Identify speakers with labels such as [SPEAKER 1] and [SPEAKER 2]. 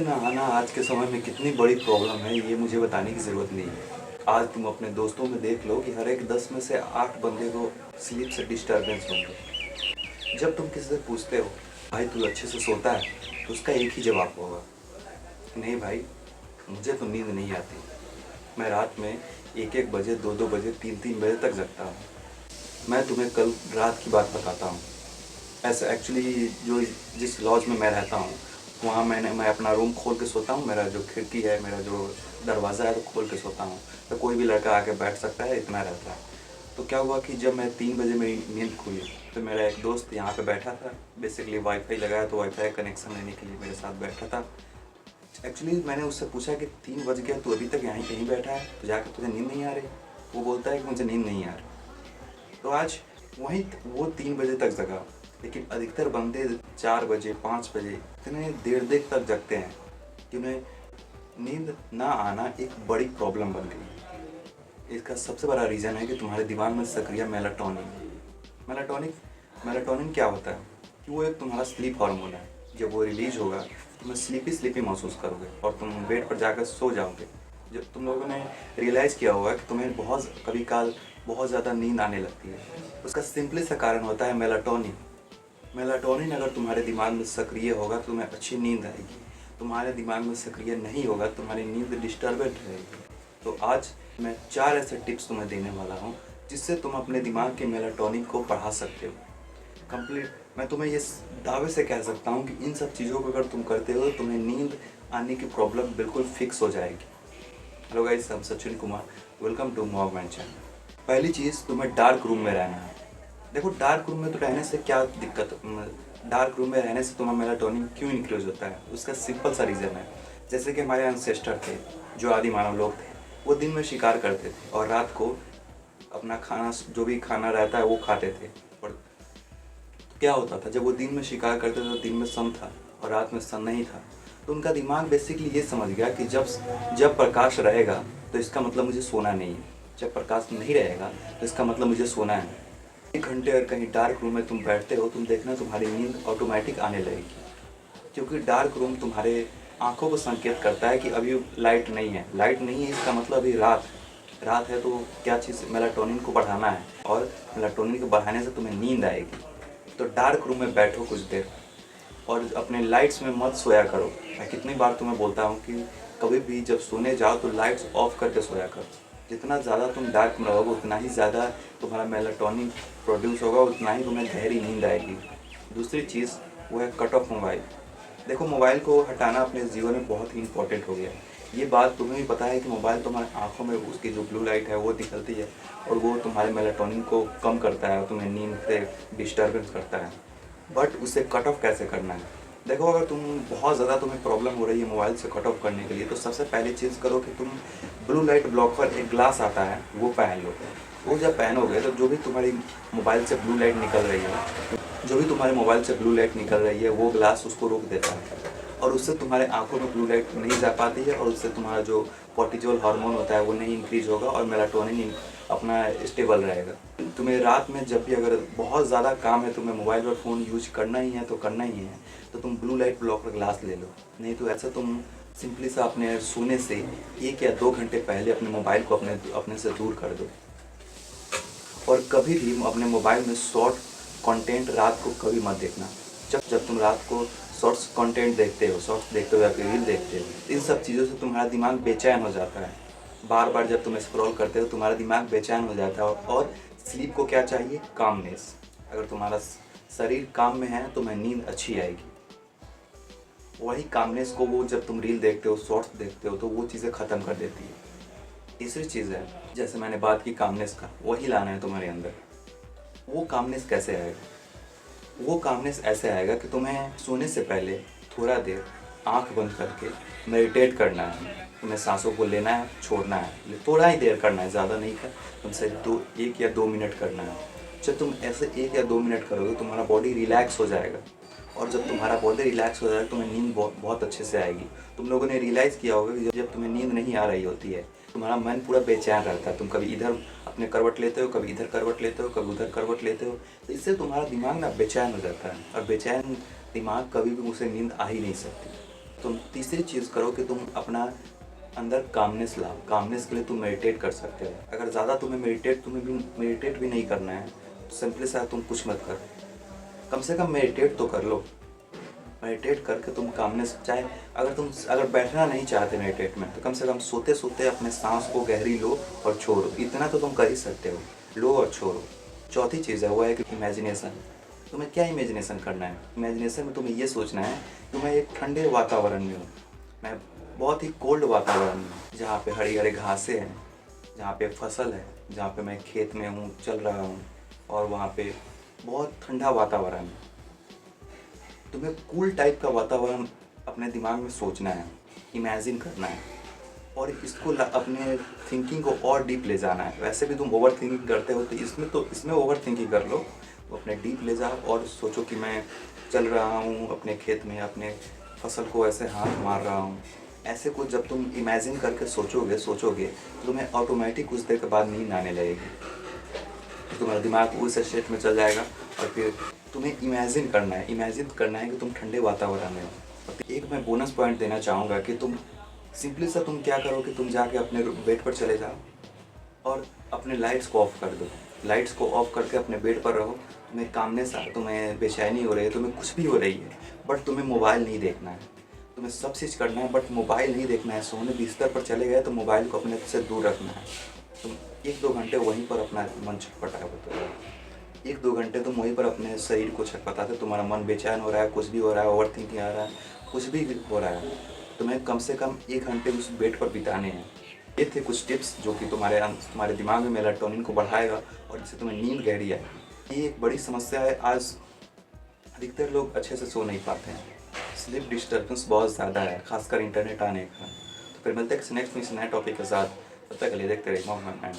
[SPEAKER 1] ना आना आज के समय में कितनी बड़ी प्रॉब्लम है, ये मुझे बताने की ज़रूरत नहीं है। आज तुम अपने दोस्तों में देख लो कि हर एक 10 में से 8 बंदे को स्लीप से डिस्टर्बेंस होंगे। जब तुम किसी से पूछते हो भाई तू अच्छे से सोता है, तो उसका एक ही जवाब होगा, नहीं भाई मुझे तो नींद नहीं आती। मैं रात में 1-1 बजे, 2-2 बजे, 3-3 बजे तक जगता हूँ। मैं तुम्हें कल रात की बात बताता हूँ। ऐसा एक्चुअली जो जिस लॉज में मैं रहता हूँ, वहाँ मैं अपना रूम खोल के सोता हूँ। मेरा जो खिड़की है, मेरा जो दरवाज़ा है, वो खोल के सोता हूँ, तो कोई भी लड़का आके बैठ सकता है, इतना रहता है। तो क्या हुआ कि जब मैं 3 बजे मेरी नींद खुली, तो मेरा एक दोस्त यहाँ पे बैठा था। बेसिकली वाईफाई लगाया, तो वाईफाई कनेक्शन लेने के लिए मेरे साथ बैठा था। एक्चुअली मैंने उससे पूछा कि 3 बज गया, तू अभी तक यहीं बैठा है, तो जाकर तुझे नींद नहीं आ रही? वो बोलता है कि मुझे नींद नहीं आ रही। तो आज वहीं वो 3 बजे तक जगा, लेकिन अधिकतर बंदे 4 बजे, 5 बजे इतने देर देर तक जगते हैं कि उन्हें नींद ना आना एक बड़ी प्रॉब्लम बन गई है। इसका सबसे बड़ा रीज़न है कि तुम्हारे दिमाग में सक्रिय मेलाटोनिन। मेलाटोनिक मेलाटोनिन क्या होता है कि वो एक तुम्हारा स्लीप हार्मोन है। जब वो रिलीज होगा, तुम्हें स्लीपी स्लीपी महसूस करोगे और तुम बेड पर जाकर सो जाओगे। जब तुम लोगों ने रियलाइज़ किया होगा कि तुम्हें कभी काल बहुत ज़्यादा नींद आने लगती है, उसका सिंपली सा कारण होता है मेलाटोनिन। मेलाटोनिन अगर तुम्हारे दिमाग में सक्रिय होगा तो तुम्हें अच्छी नींद आएगी। तुम्हारे दिमाग में सक्रिय नहीं होगा, तुम्हारी नींद डिस्टर्बेंट रहेगी। तो आज मैं 4 ऐसे टिप्स तुम्हें देने वाला हूँ जिससे तुम अपने दिमाग के मेलाटोनिन को बढ़ा सकते हो। कंप्लीट मैं तुम्हें ये दावे से कह सकता हूँ कि इन सब चीज़ों को अगर तुम करते हो तो तुम्हें नींद आने की प्रॉब्लम बिल्कुल फिक्स हो जाएगी। Hello guys, I'm Sachin Kumar, welcome to Mogman channel. पहली चीज़, तुम्हें डार्क रूम में रहना है। देखो डार्क रूम में तो रहने से क्या दिक्कत, डार्क रूम में रहने से तुम्हारा मेलाटोनिन क्यों इंक्रीज होता है, उसका सिंपल सा रीज़न है। जैसे कि हमारे एंसेस्टर थे, जो आदि मानव लोग थे, वो दिन में शिकार करते थे और रात को अपना खाना, जो भी खाना रहता है वो खाते थे। और क्या होता था, जब वो दिन में शिकार करते थे तो दिन में सन था और रात में सन नहीं था। तो उनका दिमाग बेसिकली ये समझ गया कि जब प्रकाश रहेगा तो इसका मतलब मुझे सोना नहीं है, जब प्रकाश नहीं रहेगा तो इसका मतलब मुझे सोना है। 1 घंटे अगर कहीं डार्क रूम में तुम बैठते हो, तुम देखना तुम्हारी नींद ऑटोमेटिक आने लगेगी, क्योंकि डार्क रूम तुम्हारे आँखों को संकेत करता है कि अभी लाइट नहीं है। लाइट नहीं है इसका मतलब अभी रात है। तो क्या चीज़, मेलाटोनिन को बढ़ाना है, और मेलाटोनिन को बढ़ाने से तुम्हें नींद आएगी। तो डार्क रूम में बैठो कुछ देर और अपने लाइट्स में मत सोया करो। मैं कितनी बार तुम्हें बोलता हूँ कि कभी भी जब सोने जाओ तो लाइट्स ऑफ करके सोया करो। जितना ज़्यादा तुम डार्क में रहोगे उतना ही ज़्यादा तुम्हारा मेलाटोनिन प्रोड्यूस होगा, उतना ही तुम्हें गहरी नींद आएगी। दूसरी चीज़ वो है कट ऑफ मोबाइल। देखो मोबाइल को हटाना अपने जीवन में बहुत ही इंपॉर्टेंट हो गया है। ये बात तुम्हें भी पता है कि मोबाइल तुम्हारे आँखों में उसकी जो ब्लू लाइट है वो निकलती है और वो तुम्हारे मेलाटोनिन को कम करता है और तुम्हें नींद से डिस्टर्बेंस करता है। बट उसे कट ऑफ कैसे करना है? देखो अगर बहुत ज़्यादा तुम्हें प्रॉब्लम हो रही है मोबाइल से कट ऑफ करने के लिए, तो सबसे पहली चीज़ करो कि तुम ब्लू लाइट ब्लॉकर, एक ग्लास आता है, वो पहन लो। वो जब पहनोगे तो जो भी तुम्हारी मोबाइल से ब्लू लाइट निकल रही है, वो ग्लास उसको रोक देता है और उससे तुम्हारे आंखों में ब्लू लाइट नहीं जा पाती है और उससे तुम्हारा जो कॉर्टिजोल हार्मोन होता है वो नहीं इंक्रीज होगा और मेलाटोनिन अपना स्टेबल रहेगा। तुम्हें रात में जब भी अगर बहुत ज़्यादा काम है, तुम्हें मोबाइल और फ़ोन यूज करना ही है तो करना ही है, तो तुम ब्लू लाइट ब्लॉकर ग्लास ले लो। नहीं तो ऐसा तुम सिंपली सा अपने सोने से 1 या 2 घंटे पहले अपने मोबाइल को अपने से दूर कर दो। और कभी भी अपने मोबाइल में शॉर्ट कंटेंट रात को कभी मत देखना। जब तुम रात को शॉर्ट्स कंटेंट देखते हो या फिर रील देखते हो, इन सब चीज़ों से तुम्हारा दिमाग बेचैन हो जाता है। बार बार जब तुम स्क्रॉल करते हो तुम्हारा दिमाग बेचैन हो जाता है। और स्लीप को क्या चाहिए? कामनेस। अगर तुम्हारा शरीर काम में है तो तुम्हें नींद अच्छी आएगी। वही कामनेस को वो जब तुम रील देखते हो, शॉर्ट्स देखते हो, तो वो चीज़ें ख़त्म कर देती है। तीसरी चीज़ है, जैसे मैंने बात की कामनेस का, वही लाना है तुम्हारे अंदर। वो कामनेस कैसे आएगा? वो कामनेस ऐसे आएगा कि तुम्हें सोने से पहले थोड़ा देर आंख बंद करके मेडिटेट करना है। तुम्हें सांसों को लेना है, छोड़ना है, थोड़ा ही देर करना है, ज़्यादा नहीं कर, तुमसे 1 या 2 मिनट करना है। जब तुम ऐसे 1 या 2 मिनट करोगे तुम्हारा बॉडी रिलैक्स हो जाएगा और जब तुम्हारा बॉडी रिलैक्स हो जाएगा तुम्हें नींद बहुत अच्छे से आएगी। तुम लोगों ने रियलाइज़ किया होगा कि जब तुम्हें नींद नहीं आ रही होती है, तुम्हारा मन पूरा बेचैन रहता है। तुम कभी इधर अपने करवट लेते हो, कभी इधर करवट लेते हो, कभी उधर करवट लेते हो, तो इससे तुम्हारा दिमाग ना बेचैन हो जाता है और बेचैन दिमाग कभी भी उसे नींद आ ही नहीं सकती। तुम तीसरी चीज़ करो कि तुम अपना अंदर कामनेस लाओ। कामनेस के लिए तुम मेडिटेट कर सकते हो। अगर ज़्यादा तुम्हें मेडिटेट भी नहीं करना है तो सिंपली सा तुम कुछ मत करो, कम से कम मेडिटेट तो कर लो। मेडिटेट करके तुम कामनेस, चाहे अगर बैठना नहीं चाहते मेडिटेट में, तो कम से कम सोते सोते अपने सांस को गहरी लो और छोड़ो। इतना तो तुम कर ही सकते हो, लो और छोड़ो। चौथी चीज़ है वो है कि इमेजिनेशन। तुम्हें क्या इमेजिनेशन करना है? इमेजिनेशन में तुम्हें ये सोचना है कि मैं एक ठंडे वातावरण में हूँ, मैं बहुत ही कोल्ड वातावरण में हूँ, जहाँ पे हरी हरी घासें हैं, जहाँ पे फसल है, जहाँ पे मैं खेत में हूँ, चल रहा हूँ, और वहाँ पे बहुत ठंडा वातावरण है। तुम्हें कूल टाइप का वातावरण अपने दिमाग में सोचना है, इमेजिन करना है, और इसको अपने थिंकिंग को और डीप ले जाना है। वैसे भी तुम ओवर थिंकिंग करते हो, तो इसमें ओवर थिंकिंग कर लो। तो अपने डीप ले जाओ और सोचो कि मैं चल रहा हूँ अपने खेत में, अपने फसल को ऐसे हाथ मार रहा हूँ। ऐसे कुछ जब तुम इमेजिन करके सोचोगे तो तुम्हें ऑटोमेटिक कुछ देर के बाद नींद आने लगेगी। तो तुम्हारा दिमाग उस स्टेट में चल जाएगा, और फिर तुम्हें इमेजिन करना है कि तुम ठंडे वातावरण में हो। और एक मैं बोनस पॉइंट देना चाहूँगा कि तुम सिंपली सा तुम क्या करो कि तुम जाके अपने बेड पर चले जाओ और अपने लाइट्स को ऑफ कर दो। लाइट्स को ऑफ करके अपने बेड पर रहो। तुम्हें कामनेस आ, तुम्हें बेचैनी हो रही है, तुम्हें कुछ भी हो रही है, बट तुम्हें मोबाइल नहीं देखना है। तुम्हें सब चीज़ करना है बट मोबाइल नहीं देखना है। सोने बिस्तर पर चले गए तो मोबाइल को अपने से दूर रखना है। तुम 1-2 घंटे वहीं पर अपना मन छटपटाए होते हो। 1-2 घंटे तुम वहीं पर अपने शरीर को छटपटाते, तुम्हारा मन बेचैन हो रहा है, कुछ भी हो रहा है, ओवर थिंकिंग आ रहा है, कुछ भी हो रहा है, तुम्हें कम से कम 1 घंटे उस बेड पर बिताने हैं। ये थे कुछ टिप्स जो कि तुम्हारे दिमाग में मेलाटोनिन को बढ़ाएगा और जिससे तुम्हें नींद गहरी आएगी। ये एक बड़ी समस्या है, आज अधिकतर लोग अच्छे से सो नहीं पाते हैं। स्लीप डिस्टर्बेंस बहुत ज़्यादा है, खासकर इंटरनेट आने का। तो फिर मिलते हैं नेक्स्ट नए टॉपिक के साथ। तब तक के लिए देखते रहिए मोहम्मद मैन।